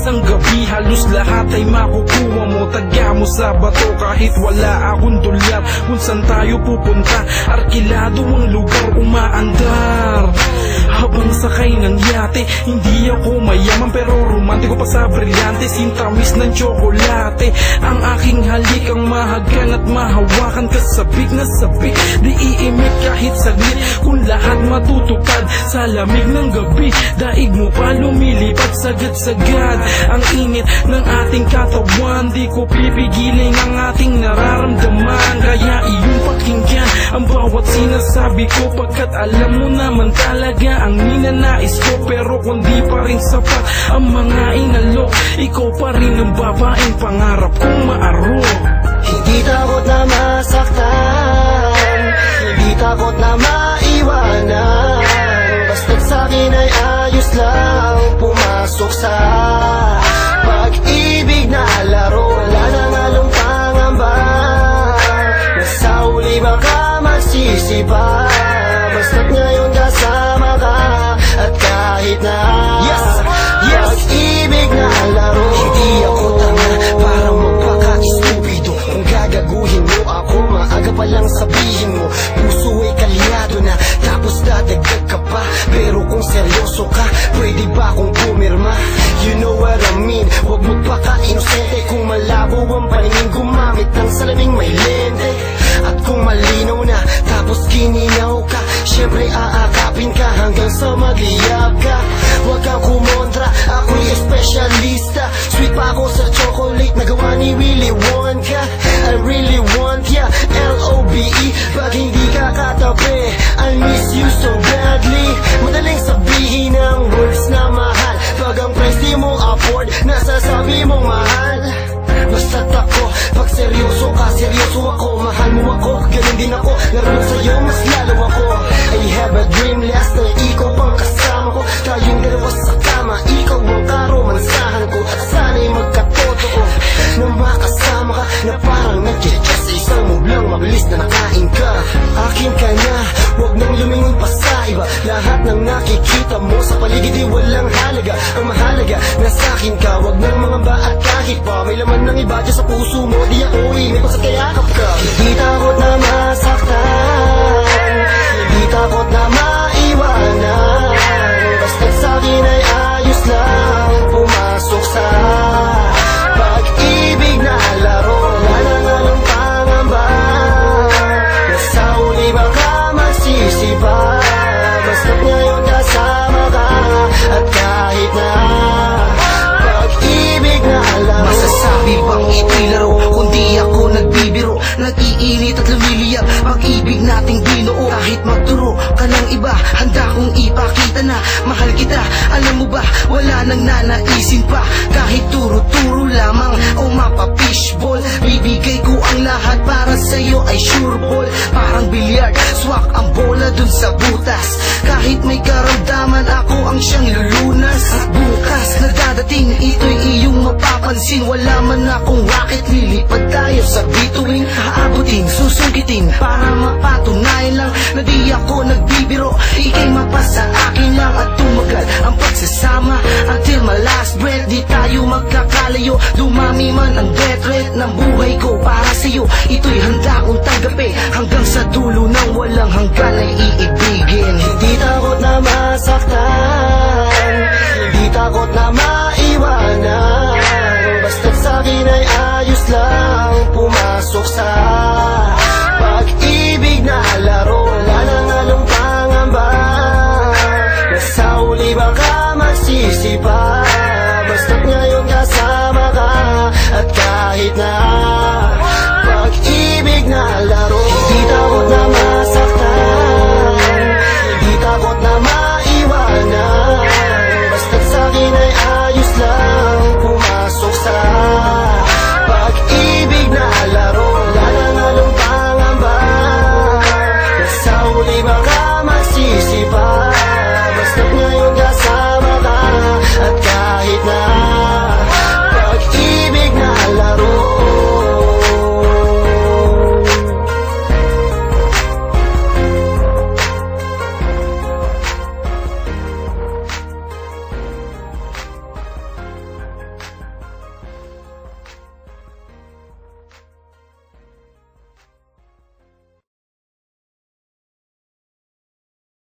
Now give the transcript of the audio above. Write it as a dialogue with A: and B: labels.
A: Isang gabi halos lahat ay makukuha mo. Tagya mo sa bato kahit wala akong dolyar. Kung saan tayo pupunta, arkilado ang lugar, umaandar. Habang sakay ng yate, hindi ako mayaman pero romantiko pa sa brilyante. Sintamis ng tsokolate, ang aking halik ang mahagan at mahawakan. Kasabik na sabik, di iimik kahit saglit. Kung lahat matutupad sa lamig ng gabi, daig mo pa lumilipad sagad-sagad. Ang init ng ating katawan, di ko pipigilin ang ating nararamdaman. Kaya iyong pakinggan ang bawat sinasabi ko, pagkat alam mo naman talaga ang ninanais ko. Pero kung di pa rin sapat ang mga inalok, ikaw pa rin ang babaeng pangarap kong maaro.
B: Hindi takot na masaktan, hindi takot na maiwanan. Basta't sa'kin ay ayos lang, pumasok sa pag-ibig na laro. Wala nang halong pangamba, nasa uli baka magsisipa. Basta't ngayon kasama ka, at kahit na pag-ibig na laro. Hindi ako tanga para magpaka-estupido. Kung gagaguhin mo ako, maaga pa lang sabihin mo. Puso ay kalyado na, tapos dadagdag ka pa. Pero kung seryoso ka, pwede ba kung pumirma? You know what I mean, huwag magpaka-inosente. Kung malabo ang paningin, gumamit ng salaming may lente. At kung malinaw na, tapos gininaw ka, syempre aakapin ka hanggang sa magliyab ka. Huwag kang kumontra, ako'y espesyalista. Sweet pa ako sa chocolate na gawa ni Willy Wonka. I really want ya, L-O-V-E. Pag hindi ka katabi, I miss you so badly. Madaling sabihin ang words na mahal, pag ang price di mo afford, nasasabi mong mahal. Basta't ako, pag seryoso ka, seryoso ako. Mahal mo ako, ganun din ako. Laro sa'yo, mas lalo ako. I have a dream last na ikaw pang kasama ko. Tayong dalawa sa kama, ikaw ang karomansahan ko. At sana'y magkatotoo na makasama ka, na parang nag-check sa isang mublang mabilis na nakain ka. Akin ka na, huwag nang lumingon pa sa iba. Lahat ng nakikita mo sa paligid di walang halaga. Ang mahalaga, nasa akin ka. Huwag ng mga ba at kahit pa may laman ng iba dyan sa puso mo, di ako'y may pasakayakap ka. Hindi takot na masaktan, hindi takot na maiwanan. Basta't sa'kin ay ayos lang, pumasok sa pag-ibig na laro. Wala nang halong pangamba, nasa uli baka magsisipa. Basta't ngayon kasama ka, at kahit na pag-ibig na laro.
C: Masasabi bang ito'y laro, kundi ako nagbibiro. Nag-iinit at lumiliyab, pag-ibig nating binuo. Kahit magturo ka ng iba, handa kong ipakita na mahal kita. Alam mo ba, wala nang nanaisin pa. Kahit turo-turo lamang o mapa-fishball, bibigay ko ang lahat para sa'yo ay sure ball. Parang bilyard, swak ang bola dun sa butas. Kahit may karamdaman, ako ang siyang lulunas. At bukas na dadating, ito'y iyong mapapansin. Wala man akong rocket, lilipad tayo sa bituin. Aabutin, susungkitin, para mapatunayan lang na di ako nagbibiro. Ika'y mapasa akin lang at tumagal ang pagsasama until my last breath. Di tayo magkakalayo, dumami man ang death rate ng buhay ko para sa'yo. Ito'y handa kong tanggapin hanggang sa dulo ng walang hanggan ay iibigin.
B: Hindi takot na masaktan, hindi takot na maiwanan. Basta't sa'kin ay ayos lang, pumasok sa